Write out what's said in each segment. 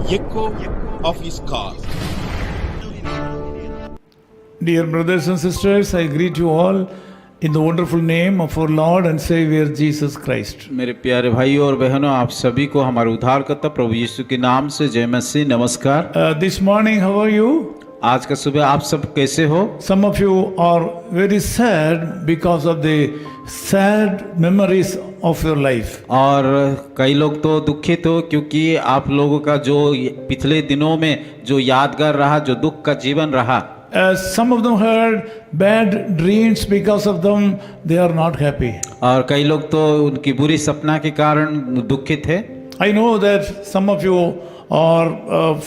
echo of his call. Dear brothers and sisters, I greet you all in the wonderful name of our Lord and Savior Jesus Christ. मेरे प्यारे भाइयों और बहनों, आप सभी को हमारे उद्धारकर्ता प्रभु यीशु के नाम से जय मसीह, नमस्कार। This morning, how are you? आज का सुबह आप सब कैसे हो? Some of you are very sad because of the sad memories of your life. और कई लोग तो दुखित हो क्योंकि आप लोगों का जो पिछले दिनों में जो यादगार रहा, जो दुख का जीवन रहा। Some of them had bad dreams because of them they are not happy. और कई लोग तो उनकी बुरी सपना के कारण दुखित है। I know that some of you are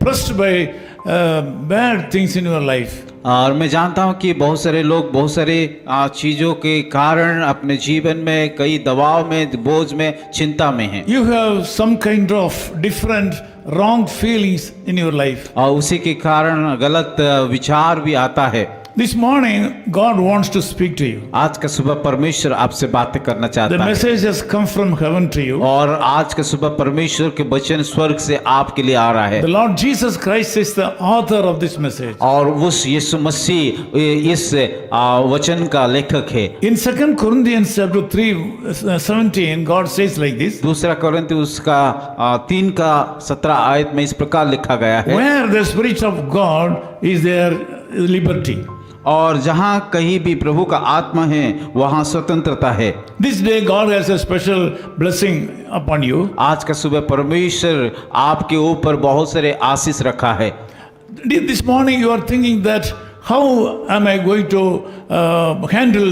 pressed by bad things in your life. और मैं जानता हूँ कि बहुत सारे लोग बहुत सारे चीज़ों के कारण अपने जीवन में कई दबाव में, बोझ में, चिंता में हैं। You have some kind of different wrong feelings in your life. और उसी के कारण गलत विचार भी आता है। This morning, God wants to speak to you. आज का सुबह परमेश्वर आपसे बातें करना The चाहता है message has come from heaven to you. और आज का सुबह परमेश्वर के वचन स्वर्ग से आपके लिए आ रहा है। The Lord Jesus Christ is the author of this message. और उस यीशु मसीह इस वचन का लेखक है। In 2 Corinthians chapter 3:17, God says like this: दूसरा कोरिन्थियों उसका 3:17 आयत में इस प्रकार लिखा गया है, Where the Spirit of God is there liberty. और जहाँ कहीं भी प्रभु का आत्मा है वहाँ स्वतंत्रता है। This day God has a special blessing upon you. आज का सुबह परमेश्वर आपके ऊपर बहुत सारे आशीष रखा है। This morning you are thinking that how am I going to handle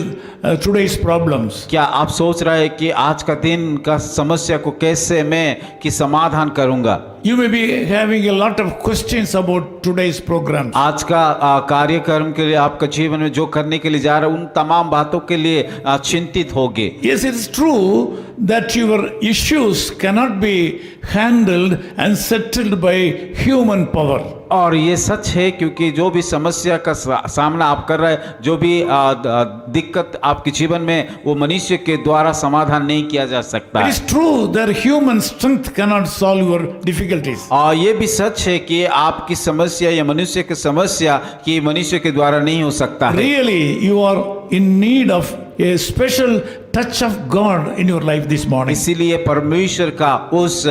today's problems? क्या आप सोच रहे हैं कि आज का दिन का समस्या को कैसे मैं कि समाधान करूंगा? You may be having a lot of questions about today's program. आज का कार्यक्रम के लिए आपका जीवन में जो करने के लिए जा रहा है उन तमाम बातों के लिए चिंतित होगे। Yes, it is true that your issues cannot be handled and settled by human power. और ये सच है क्योंकि जो भी समस्या का सामना आप कर रहे हैं, जो भी दिक्कत आपके जीवन में, वो मनुष्य के द्वारा समाधान नहीं किया जा सकता It है। is true that human strength cannot solve your difficulties. और ये भी सच है कि आपकी समस्या या मनुष्य की समस्या कि मनुष्य के द्वारा नहीं हो सकता है। Really, you are in need of a special touch of God in your life this morning. इसीलिए परमेश्वर का उस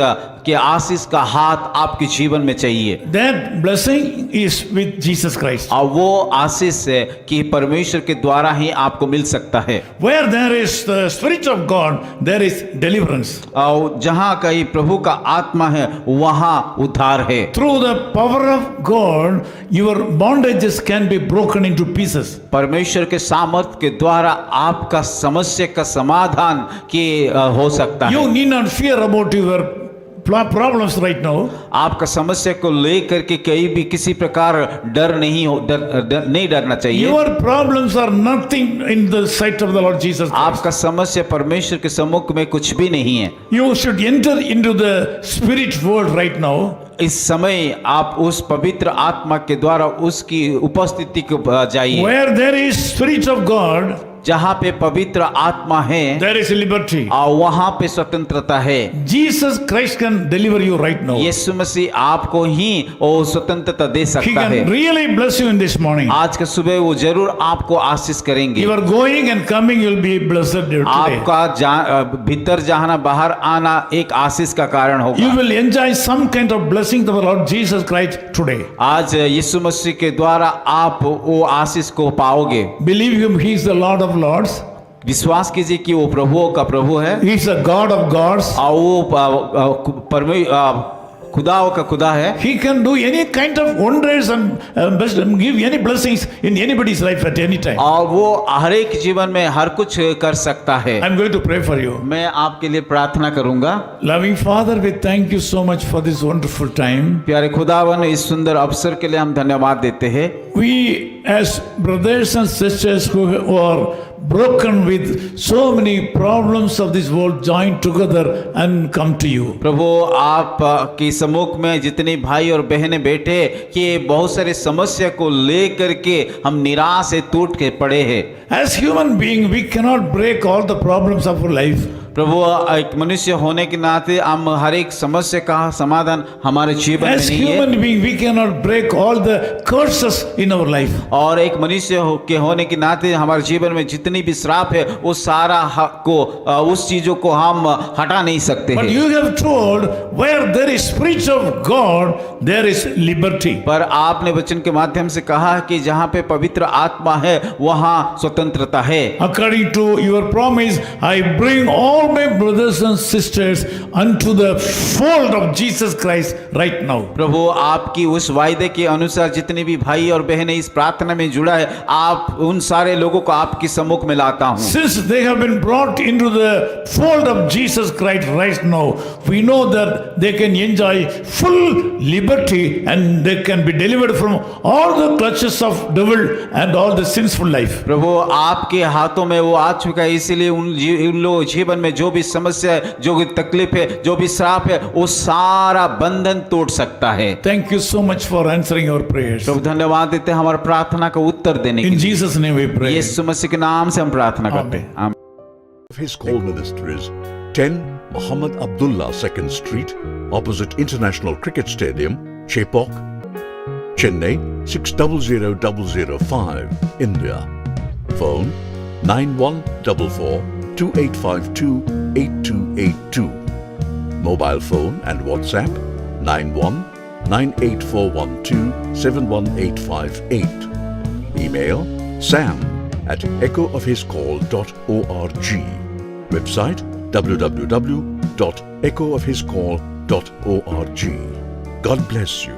के आशीष का हाथ आपके जीवन में चाहिए। That blessing is with Jesus Christ. और वो आशीष है कि परमेश्वर के द्वारा ही आपको मिल सकता है। Where there is the Spirit of God, there is deliverance. और जहाँ कहीं प्रभु का आत्मा है वहाँ उद्धार है। Through the power of God, your bondages can be broken into pieces. परमेश्वर के सामर्थ्य के द्वारा आपका समस्या का समाधान हो सकता है। You need not fear about your problems right now. आपका समस्या को लेकर के कहीं भी किसी प्रकार डर नहीं नहीं डरना चाहिए। Your problems are nothing in the sight of the Lord Jesus Christ. आपका समस्या परमेश्वर के सम्मुख में कुछ भी नहीं है। You should enter into the spirit world right now. इस समय आप उस पवित्र आत्मा के द्वारा उसकी उपस्थिति को जाइए। Where there is Spirit of God, जहाँ पे पवित्र आत्मा है there is liberty. और वहाँ पे स्वतंत्रता है। Jesus Christ can deliver you right now. यीशु मसीह आपको ही वो स्वतंत्रता दे He सकता है। can really bless you in this morning. आज के सुबह वो जरूर आपको आशीष करेंगे। You are going and coming, you will be blessed today. आपका भीतर जाना बाहर आना एक आशीष का कारण You होगा। will enjoy some kind of blessing of the Lord Jesus Christ today. आज यीशु मसीह के द्वारा आप वो आशीष को पाओगे। Believe him, he is the Lord of Lords. विश्वास कीजिए कि वो प्रभुओं का प्रभु है He is the God of gods. और वो खुदाओं का खुदा है। He can do any kind of wonders and give any blessings in anybody's life at any time. और वो हर एक जीवन में हर कुछ कर सकता है। I'm going to pray for you. मैं आपके लिए प्रार्थना करूंगा। Loving Father, we thank you so much for this wonderful time. प्यारे खुदावन, इस सुंदर अवसर के लिए हम धन्यवाद देते हैं। We as brothers and sisters who are broken with so many problems of this world join together and come to you. प्रभु आप की सम्मुख में जितने भाई और बहनें बैठे कि बहुत सारे समस्या को लेकर के हम निराश से टूट के पड़े हैं। As human being, we cannot break all the problems of our life. प्रभु एक मनुष्य होने के नाते हम हर एक समस्या का समाधान हमारे जीवन में As नहीं है, human being, we cannot break all the curses in our life. और एक मनुष्य के होने के नाते हमारे जीवन में जितनी भी श्राप है उस सारा को उस चीजों को हम हटा नहीं सकते But हैं। you have told, where there is Spirit of God, there is liberty. पर आपने वचन के माध्यम से कहा कि जहाँ पे पवित्र आत्मा है वहाँ स्वतंत्रता है। According to your promise, I bring all my brothers and sisters unto the fold of Jesus Christ right now. प्रभु आपकी उस वायदे के अनुसार जितने भी भाई और बहनें इस प्रार्थना में जुड़ा है, आप उन सारे लोगों को आपके सम्मुख में लाता हूँ। Since they have been brought into the fold of Jesus Christ right now, we know that they can enjoy full liberty and they can be delivered from all the clutches of devil and all the sinful life. प्रभु आपके हाथों में वो आ चुका है, इसीलिए उन लोग जीवन में जो भी समस्या है, जो भी तकलीफ है, जो भी श्राप है, वो सारा बंधन तोड़ सकता है। Thank you so much for answering our prayers. प्रभु धन्यवाद देते हैं हमारी प्रार्थना का उत्तर देने के In लिए। Jesus' name we pray. यीशु मसीह के नाम से हम प्रार्थना करते हैं। आमीन। His call ministries 10 Muhammad Abdullah 2nd Street, opposite International Cricket Stadium, Chepauk, Chennai 600005, India. Phone 9144-2852-8282. Mobile phone and WhatsApp 91-98412-71858. Email sam@echoofhiscall.org. Website www.echoofhiscall.org. God bless you.